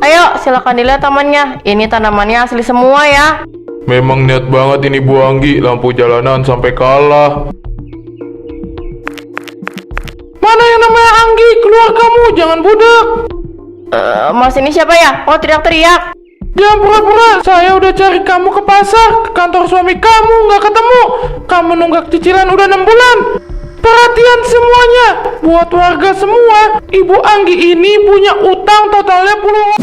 Ayo, silakan dilihat tamannya. Ini tanamannya asli semua ya. Memang niat banget ini Bu Anggi, lampu jalanan sampai kalah. Mana yang namanya Anggi? Keluar kamu, jangan budak. Mas ini siapa ya? Oh, teriak-teriak. Jangan pura-pura, saya udah cari kamu ke pasar, ke kantor suami kamu, nggak ketemu. Kamu nunggak cicilan udah 6 bulan. Perhatian semuanya, buat warga semua, Ibu Anggi ini punya utang totalnya puluhan.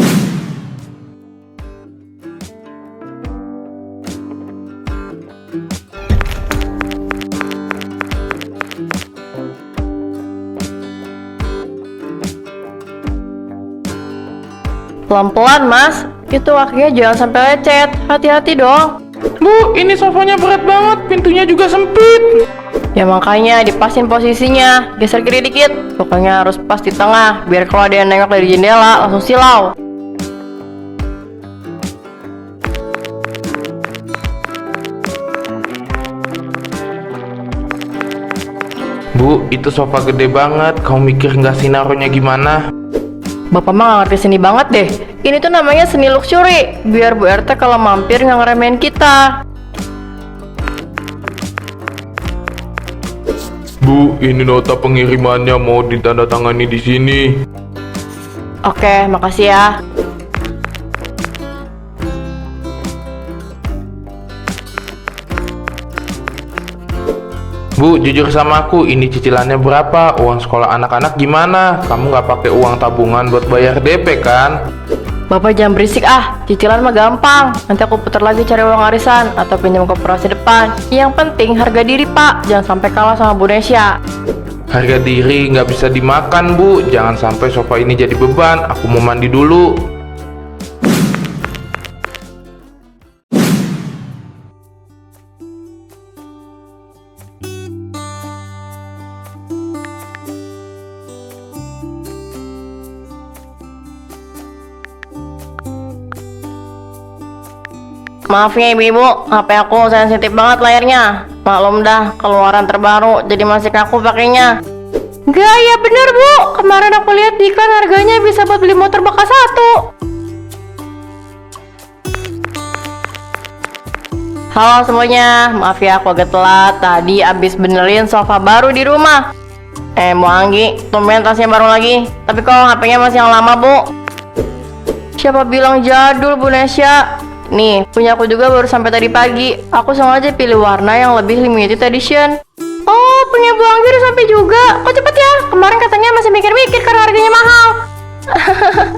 Pelan-pelan mas, itu kakinya jangan sampai lecet. Hati-hati dong. Bu, ini sofanya berat banget, pintunya juga sempit. Ya makanya dipasin posisinya. Geser kiri dikit. Pokoknya harus pas di tengah, biar kalau ada yang nengok dari jendela langsung silau. Bu, itu sofa gede banget, kamu mikir nggak sih naruhnya gimana? Bapak mah gak ngerti seni banget deh. Ini tuh namanya seni luxury. Biar Bu RT kalau mampir nggak ngeremehin kita. Bu, ini nota pengirimannya mau ditandatangani di sini. Oke, makasih ya. Bu, jujur sama aku, ini cicilannya berapa? Uang sekolah anak-anak gimana? Kamu nggak pakai uang tabungan buat bayar DP kan? Bapak jangan berisik cicilan mah gampang. Nanti aku putar lagi cari uang arisan atau pinjam koperasi depan. Yang penting harga diri pak, jangan sampai kalah sama Bu Nesya. Harga diri nggak bisa dimakan Bu, jangan sampai sofa ini jadi beban. Aku mau mandi dulu. Maaf ya ibu-ibu, HP aku sensitif banget layarnya. Maklum dah, keluaran terbaru, jadi masih kaku pakainya. Enggak, ya bener bu. Kemarin aku lihat di iklan harganya bisa buat beli motor bekas 1. Halo semuanya, maaf ya aku agak telat. Tadi abis benerin sofa baru di rumah. Bu Anggi, tumben tasnya baru lagi. Tapi kok HP-nya masih yang lama bu? Siapa bilang jadul Bu Nesya? Nih, punya aku juga baru sampai tadi pagi. Aku sengaja pilih warna yang lebih limited edition. Oh, punya Bu Anggi udah sampai juga. Kok cepet ya? Kemarin katanya masih mikir-mikir karena harganya mahal.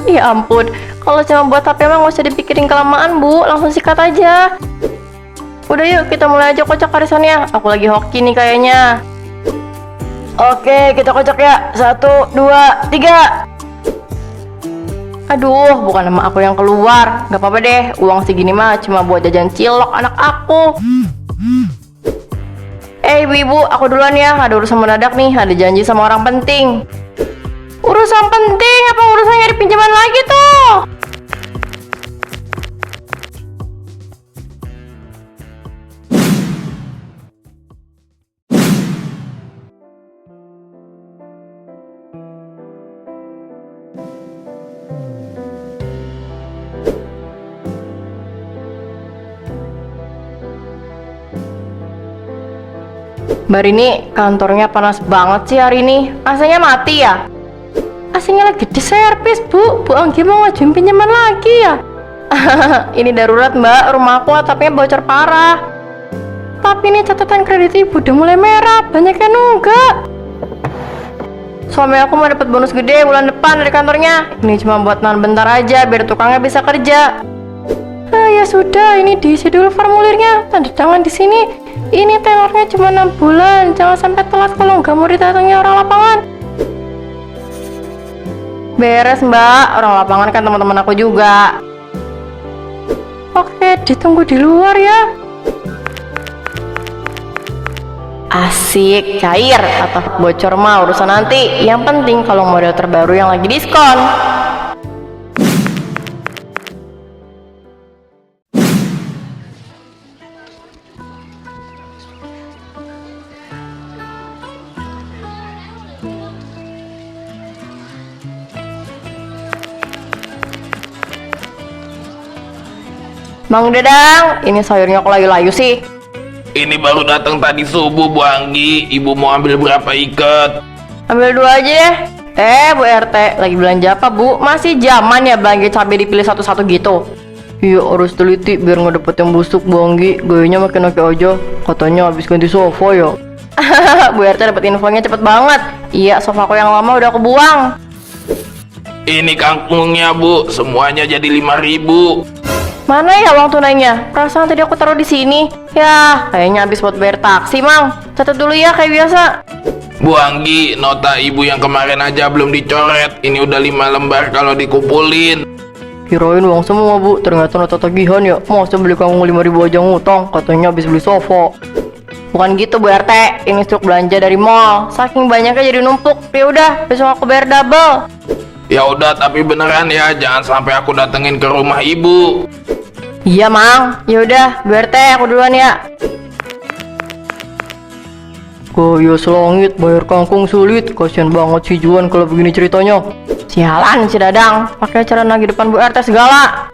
Ya ampun, kalau cuma buat HP mah nggak usah dipikirin kelamaan bu, langsung sikat aja. Udah yuk kita mulai aja kocok arisannya. Aku lagi hoki nih kayaknya. Oke, kita kocok ya. 1, 2, 3. Aduh, bukan nama aku yang keluar. Gak apa-apa deh, uang segini mah cuma buat jajan cilok anak aku. Ibu-ibu, aku duluan ya. Ada urusan mendadak nih, ada janji sama orang penting. Urusan penting? Apa urusan nyari pinjaman lagi tuh? Mbak Rini, kantornya panas banget sih hari ini. AC-nya mati ya? AC-nya lagi diservis bu. Bu Anggi mau ngajuin pinjaman lagi ya? Ini darurat mbak, rumah aku atapnya bocor parah. Tapi ini catatan kredit ibu udah mulai merah, banyak yang nunggak. Suami aku mau dapat bonus gede bulan depan dari kantornya. Ini cuma buat nahan bentar aja biar tukangnya bisa kerja. Ya sudah, ini diisi dulu formulirnya, tanda tangan di sini. Ini tenornya cuma 6 bulan, jangan sampai telat kalau nggak mau didatangi orang lapangan. Beres mbak, orang lapangan kan teman-teman aku juga. Oke, ditunggu di luar ya. Asik, cair atau bocor mah urusan nanti. Yang penting kalau model terbaru yang lagi diskon. Mang Dadang, ini sayurnya kok layu-layu sih? Ini baru datang tadi subuh, Bu Anggi. Ibu mau ambil berapa ikat? Ambil 2 aja deh. Bu RT, lagi belanja apa Bu? Masih zaman ya belanja cabai dipilih satu-satu gitu? Iya, harus teliti biar nggak dapet yang busuk, Bu Anggi. Gayanya makin oke aja. Katanya habis ganti sofa ya. Bu RT dapat infonya cepet banget. Iya, sofaku yang lama udah aku buang. Ini kangkungnya, Bu. Semuanya jadi 5.000. Mana ya uang tunainya? Perasaan tadi aku taruh di sini. Ya, kayaknya habis buat bayar taksi, Mang. Catat dulu ya kayak biasa. Bu Anggi, nota ibu yang kemarin aja belum dicoret. Ini udah 5 lembar kalau dikumpulin. Kirain uang semua, Bu. Ternyata nota tagihan ya. Masa beli kangkung 5.000 aja ngutang? Katanya habis beli sofa. Bukan gitu, Bu RT. Ini stok belanja dari mall. Saking banyaknya jadi numpuk. Ya udah, besok aku bayar double. Ya udah, tapi beneran ya, jangan sampai aku datengin ke rumah ibu. Iya, Mang. Ya udah, Bu RT, aku duluan ya. Gaya selangit bayar kangkung sulit. Kasian banget si Juan kalau begini ceritanya. Sialan si Dadang, pakai cara nagih depan Bu RT segala.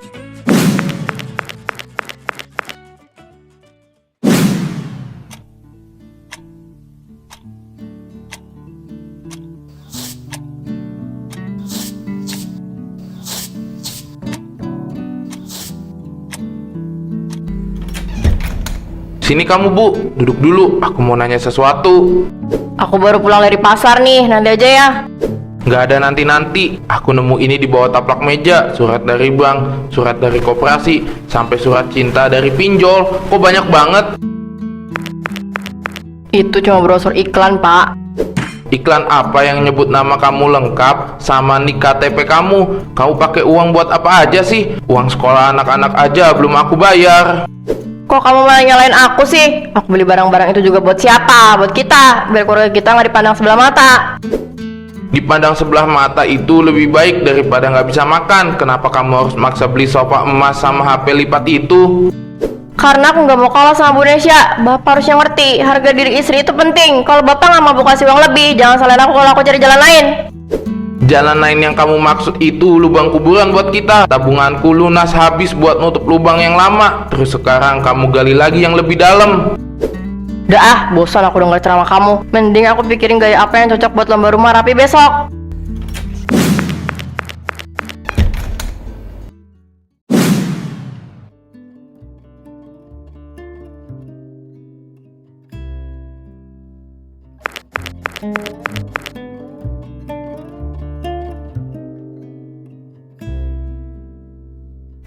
Sini kamu, Bu. Duduk dulu, aku mau nanya sesuatu. Aku baru pulang dari pasar nih, nanti aja ya. Nggak ada nanti-nanti. Aku nemu ini di bawah taplak meja. Surat dari bank, surat dari koperasi, sampai surat cinta dari pinjol. Kok banyak banget? Itu cuma brosur iklan, Pak. Iklan apa yang nyebut nama kamu lengkap sama nik KTP kamu? Kamu pakai uang buat apa aja sih? Uang sekolah anak-anak aja belum aku bayar. Kok kamu malah nyalain aku sih? Aku beli barang-barang itu juga buat siapa? Buat kita, biar keluarga kita nggak dipandang sebelah mata. Dipandang sebelah mata itu lebih baik daripada nggak bisa makan. Kenapa kamu harus maksa beli sofa emas sama HP lipat itu? Karena aku nggak mau kalah sama Bu Nesya. Bapak harusnya ngerti, harga diri istri itu penting. Kalau bapak nggak mau kasih uang lebih, jangan salahin aku kalau aku cari jalan lain. Jalan lain yang kamu maksud itu lubang kuburan buat kita. Tabunganku lunas habis buat nutup lubang yang lama. Terus sekarang kamu gali lagi yang lebih dalam. Udah ah, bosan aku denger ceramah kamu. Mending aku pikirin gaya apa yang cocok buat lomba rumah rapi besok.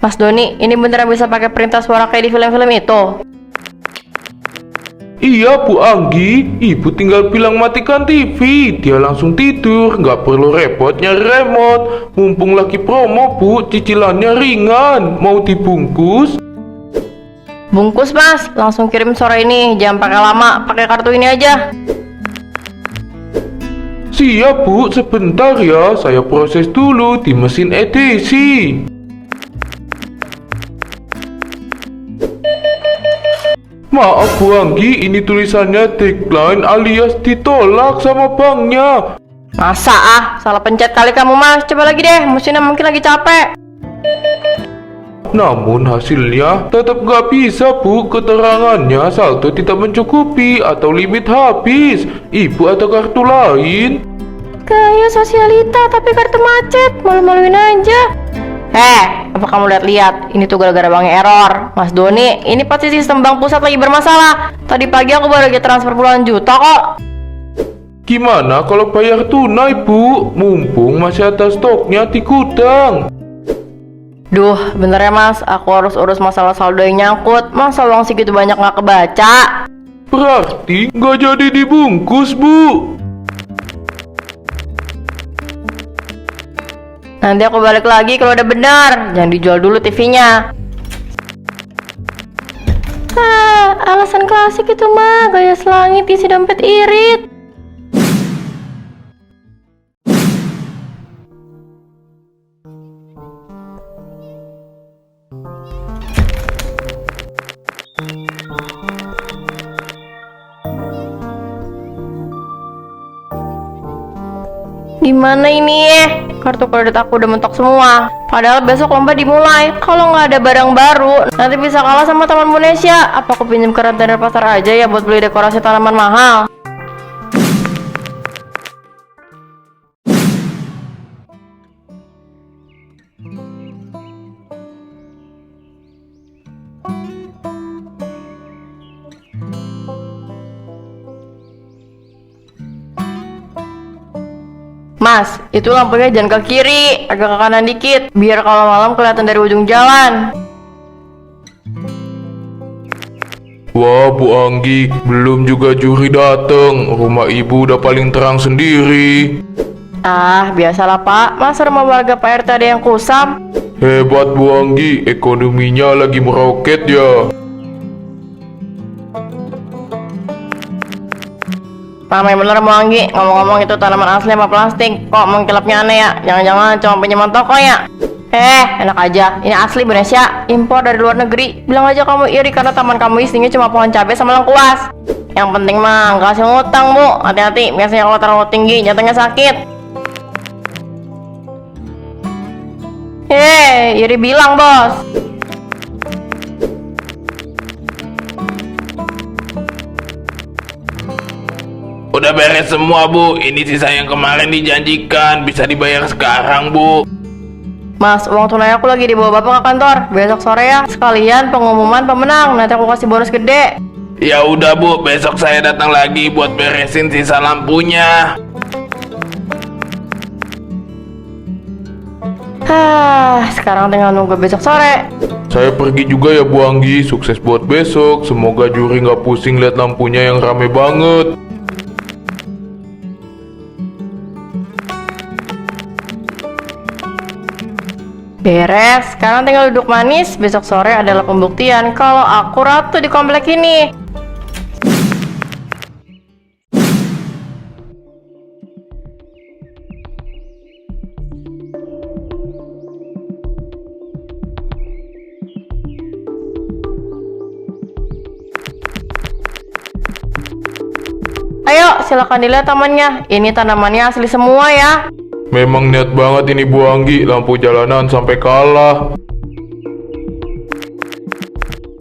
Mas Doni, ini beneran bisa pakai perintah suara kayak di film-film itu? Iya Bu Anggi, ibu tinggal bilang matikan TV, dia langsung tidur, nggak perlu repot nyari remote. Mumpung lagi promo Bu, cicilannya ringan, mau dibungkus? Bungkus Mas, langsung kirim sore ini, jangan pakai lama, pakai kartu ini aja. Siap Bu, sebentar ya, saya proses dulu di mesin edisi. Maaf Bu Anggi, ini tulisannya decline alias ditolak sama banknya. Masa ah, salah pencet kali kamu Mas, coba lagi deh, mesinnya mungkin lagi capek. Namun hasilnya tetap gak bisa Bu, keterangannya saldo tidak mencukupi atau limit habis. Ibu ada kartu lain? Gaya sosialita tapi kartu macet, malu-maluin aja. Apa kamu lihat-lihat? Ini tuh gara-gara banknya error. Mas Doni, ini pasti sistem bank pusat lagi bermasalah. Tadi pagi aku baru aja transfer puluhan juta kok. Gimana kalau bayar tunai Bu? Mumpung masih ada stoknya di gudang. Duh, bener ya Mas, aku harus urus masalah saldo yang nyangkut. Masa uang segitu banyak nggak kebaca? Berarti nggak jadi dibungkus Bu. Nanti aku balik lagi kalau udah benar. Jangan dijual dulu TV-nya. Alasan klasik itu mah, gaya selangit isi dompet irit. Gimana ini? Kartu kredit aku udah mentok semua. Padahal besok lomba dimulai. Kalau nggak ada barang baru, nanti bisa kalah sama teman Bunesya. Apa aku pinjam ke rentenir pasar aja ya buat beli dekorasi tanaman mahal? Mas, itu lampunya jangan ke kiri, agak ke kanan dikit, biar kalau malam kelihatan dari ujung jalan. Wah, Bu Anggi, belum juga juri dateng. Rumah ibu udah paling terang sendiri. Ah, biasalah Pak, masa rumah warga Pak RT ada yang kusam? Hebat Bu Anggi, ekonominya lagi meroket ya. Ramai bener mau Anggi, ngomong-ngomong itu tanaman asli apa plastik? Kok mengkilapnya aneh ya? Jangan-jangan cuma pinjaman toko ya? Enak aja, ini asli Bunesya, impor dari luar negeri. Bilang aja kamu iri karena taman kamu isinya cuma pohon cabai sama lengkuas. Yang penting mah nggak kasih ngutang Bu, hati-hati, biasanya kalau terlalu tinggi jatuhnya sakit. Iri bilang bos. Udah beres semua Bu, ini sisa yang kemarin dijanjikan, bisa dibayar sekarang Bu. Mas, uang tunai aku lagi dibawa bapak ke kantor. Besok sore ya, sekalian pengumuman pemenang. Nanti aku kasih bonus gede. Ya udah Bu, besok saya datang lagi buat beresin sisa lampunya. Sekarang tinggal nunggu besok sore. Saya pergi juga ya Bu Anggi, sukses buat besok. Semoga juri nggak pusing lihat lampunya yang rame banget. Beres, sekarang tinggal duduk manis. Besok sore adalah pembuktian kalau aku ratu di komplek ini. Ayo, silakan dilihat tamannya. Ini tanamannya asli semua ya. Memang niat banget ini Bu Anggi, lampu jalanan sampai kalah.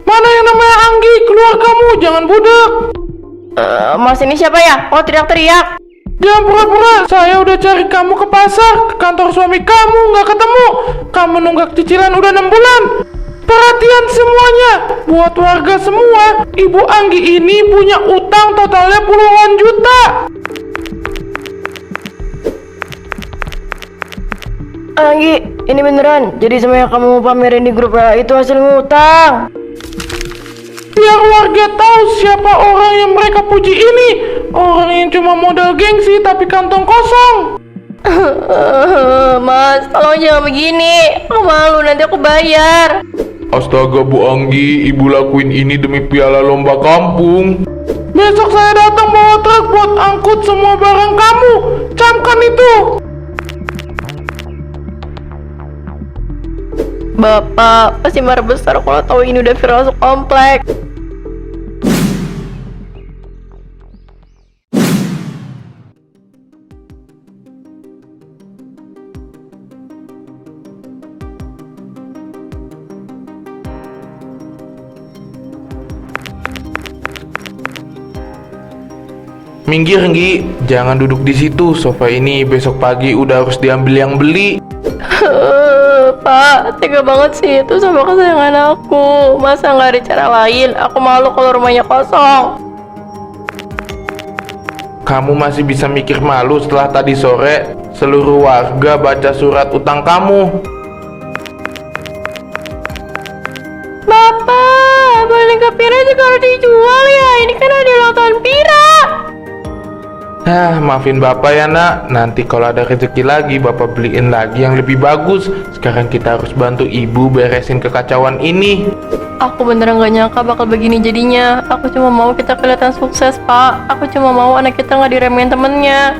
Mana yang namanya Anggi? Keluar kamu, jangan budak. Mas ini siapa ya? Oh, teriak-teriak. Jangan pura-pura, saya udah cari kamu ke pasar, ke kantor suami kamu, nggak ketemu. Kamu nunggak cicilan udah 6 bulan. Perhatian semuanya, buat warga semua, Ibu Anggi ini punya utang totalnya puluhan juta. Anggi, ini beneran. Jadi semua yang kamu pamerin di grup itu hasil ngutang. Biar warga tahu siapa orang yang mereka puji ini. Orang yang cuma modal gengsi tapi kantong kosong. Mas, tolong jangan begini. Aku malu, nanti aku bayar. Astaga Bu Anggi, ibu lakuin ini demi piala lomba kampung. Besok saya datang bawa truk buat angkut semua barang kamu. Camkan itu. Bapak pasti marah besar kalau tahu ini udah viral sekomplek. Minggir Nggi, jangan duduk di situ. Sofa ini besok pagi udah harus diambil yang beli. Pak, tega banget sih, itu sama kesayangan aku. Masa nggak ada cara lain? Aku malu kalau rumahnya kosong. Kamu masih bisa mikir malu setelah tadi sore seluruh warga baca surat utang kamu. Bapak, boneka Pira juga harus dijual ya. Ini kan ada ulang tahun Pira. Maafin Bapak ya nak. Nanti kalau ada rezeki lagi Bapak beliin lagi yang lebih bagus. Sekarang kita harus bantu ibu beresin kekacauan ini. Aku beneran gak nyangka bakal begini jadinya. Aku cuma mau kita kelihatan sukses, Pak. Aku cuma mau anak kita gak diremehin temennya.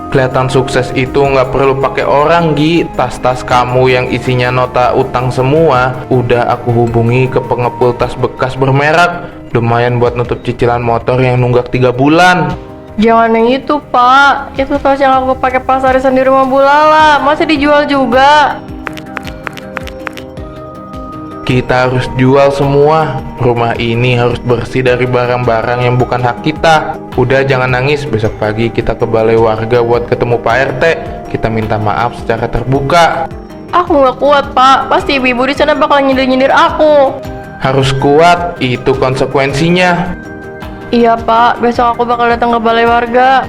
Kelihatan sukses itu nggak perlu pakai orang, Gi. Tas-tas kamu yang isinya nota utang semua udah aku hubungi ke pengepul tas bekas bermerek. Lumayan buat nutup cicilan motor yang nunggak 3 bulan. Jangan yang itu, Pak. Itu tas yang aku pakai pas arisan di rumah Bu Lala. Masih dijual juga. Kita harus jual semua. Rumah ini harus bersih dari barang-barang yang bukan hak kita. Udah jangan nangis, besok pagi kita ke balai warga buat ketemu Pak RT. Kita minta maaf secara terbuka. Aku nggak kuat, Pak. Pasti ibu-ibu di sana bakal nyindir-nyindir aku. Harus kuat, itu konsekuensinya. Iya, Pak. Besok aku bakal datang ke balai warga.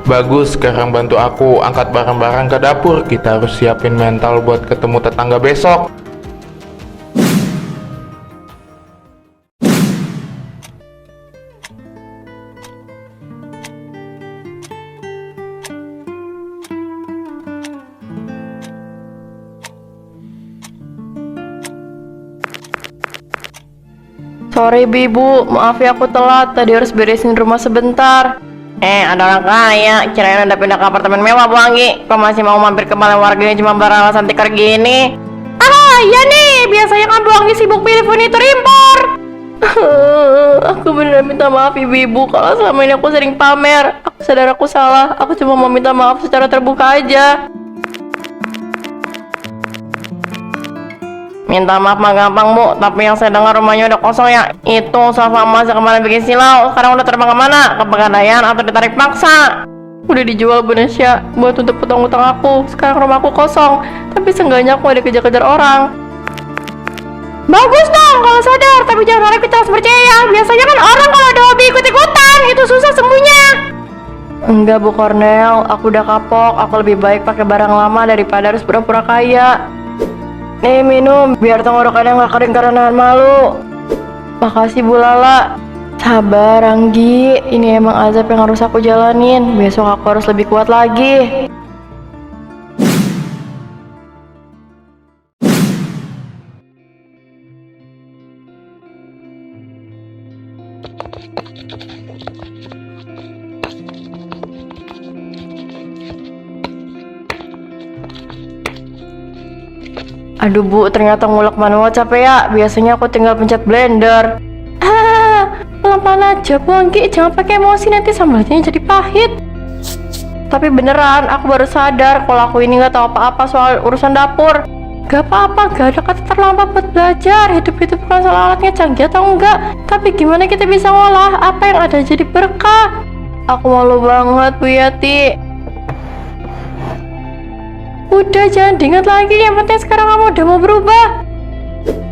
Bagus, sekarang bantu aku angkat barang-barang ke dapur. Kita harus siapin mental buat ketemu tetangga besok. Sorry, Ibu. Maaf ya aku telat. Tadi harus beresin rumah sebentar. Ada orang kaya. Kirain udah pindah ke apartemen mewah, Bu Anggi. Kok masih mau mampir ke balai warga yang cuma beralasan tikar gini? Ah, iya nih. Biasanya kan Bu Anggi sibuk pilih furnitur impor. Aku beneran minta maaf, Ibu-ibu. Kalau selama ini aku sering pamer. Aku sadar aku salah. Aku cuma mau minta maaf secara terbuka aja. Minta maaf mah gampang, Bu, tapi yang saya dengar rumahnya udah kosong ya. Itu sofa emas yang kemarin bikin silau, sekarang udah terbang kemana? Ke Pegadaian atau ditarik paksa? Udah dijual, Bu Nesya, buat untuk utang-utang aku. Sekarang rumahku kosong, tapi seenggaknya aku ada kejar-kejar orang. Bagus dong kalau sadar, tapi jangan harap kita harus percaya. Biasanya kan orang kalau ada hobi ikut-ikutan, itu susah sembuhnya. Enggak, Bu Cornel, aku udah kapok. Aku lebih baik pakai barang lama daripada harus pura-pura kaya. Nih minum, biar tenggorokannya nggak kering karena nahan malu. Makasih Bu Lala. Sabar Anggi, ini emang azab yang harus aku jalanin. Besok aku harus lebih kuat lagi. Aduh Bu, ternyata ngulek manual capek ya. Biasanya aku tinggal pencet blender. Pelan-pelan aja Bu Anggi, jangan pakai emosi, nanti sambalnya jadi pahit. Tapi beneran, aku baru sadar kalau aku ini nggak tahu apa-apa soal urusan dapur. Gak apa-apa, gak ada kata terlambat buat belajar. Hidup itu bukan soal alatnya canggih atau enggak, tapi gimana kita bisa ngolah apa yang ada jadi berkah. Aku malu banget Bu Yati. Udah, jangan diingat lagi, yang penting sekarang kamu udah mau berubah.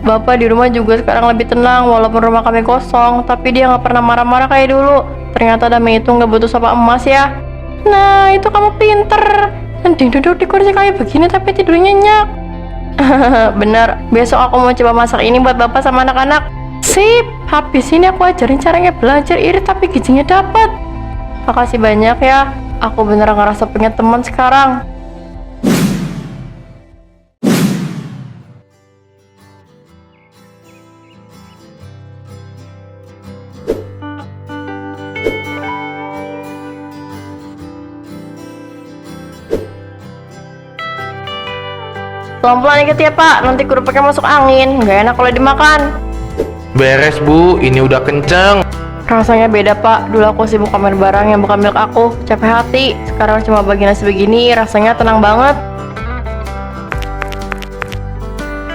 Bapak di rumah juga sekarang lebih tenang, walaupun rumah kami kosong, tapi dia nggak pernah marah-marah kayak dulu. Ternyata Dami itu nggak butuh sofa emas ya. Nah, itu kamu pinter. Mending duduk di kursi kayak begini tapi tidur nyenyak. Bener, besok aku mau coba masak ini buat bapak sama anak-anak. Sip, habis ini aku ajarin caranya belajar irit tapi gizinya dapat. Makasih banyak ya, aku beneran ngerasa punya teman sekarang. Pelan-pelan dikit ya Pak, nanti kerupuknya masuk angin, nggak enak kalau dimakan. Beres Bu, ini udah kenceng. Rasanya beda Pak, dulu aku sibuk pamer barang yang bukan milik aku, capek hati. Sekarang cuma bagi nasi begini, rasanya tenang banget.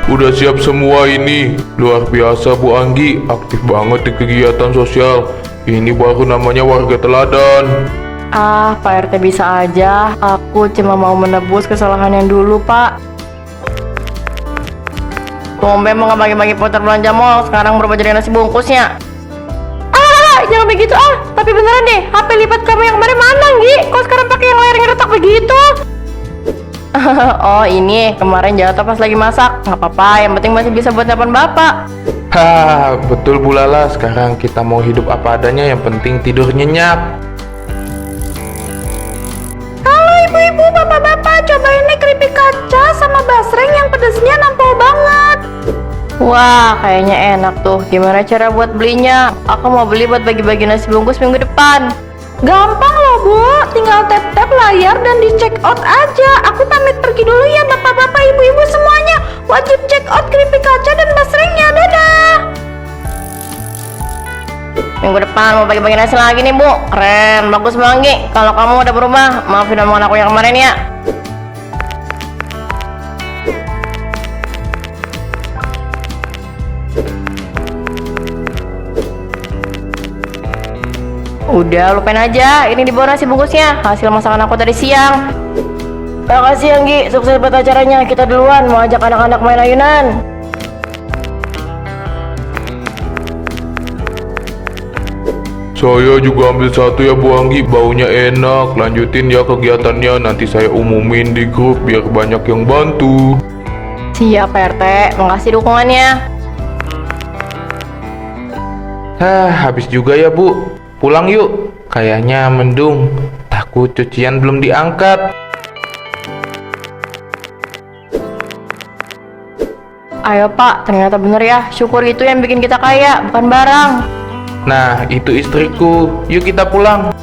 Udah siap semua ini. Luar biasa Bu Anggi, aktif banget di kegiatan sosial. Ini baru namanya warga teladan. Ah, Pak RT bisa aja, aku cuma mau menebus kesalahan yang dulu Pak. Tumben mau nggak bagi-bagi putar belanja mall, sekarang berubah jadi nasi bungkusnya. Jangan begitu tapi beneran deh, HP lipat kamu yang kemarin mana Nggi? Kok sekarang pakai yang layarnya retak begitu? Oh ini, kemarin jatuh pas lagi masak. Nggak apa-apa, yang penting masih bisa buat telepon bapak. Betul Bu Lala, sekarang kita mau hidup apa adanya, yang penting tidur nyenyak. Halo ibu-ibu, bapak-bapak, cobain nih keripik kaca sama basreng yang pedasnya nampol banget. Wah, kayaknya enak tuh. Gimana cara buat belinya? Aku mau beli buat bagi-bagi nasi bungkus minggu depan. Gampang loh Bu, tinggal tap-tap layar dan di check out aja. Aku pamit pergi dulu ya bapak-bapak, ibu-ibu semuanya. Wajib check out keripik kaca dan basrengnya, dadah. Minggu depan mau bagi-bagi nasi lagi nih Bu. Keren, bagus Bang Anggi. Kalau kamu udah berubah, maafin omongan aku yang kemarin ya. Udah, lupain aja. Ini dibawa nasi bungkusnya. Hasil masakan aku tadi siang. Makasih Anggi, sukses buat acaranya. Kita duluan, mau ajak anak-anak main ayunan. Saya juga ambil satu ya Bu Anggi, baunya enak. Lanjutin ya kegiatannya, nanti saya umumin di grup biar banyak yang bantu. Siap Pak RT, makasih dukungannya. Habis juga ya Bu. Pulang yuk. Kayaknya mendung. Takut cucian belum diangkat. Ayo Pak, ternyata bener ya. Syukur itu yang bikin kita kaya, bukan barang. Nah, itu istriku. Yuk kita pulang.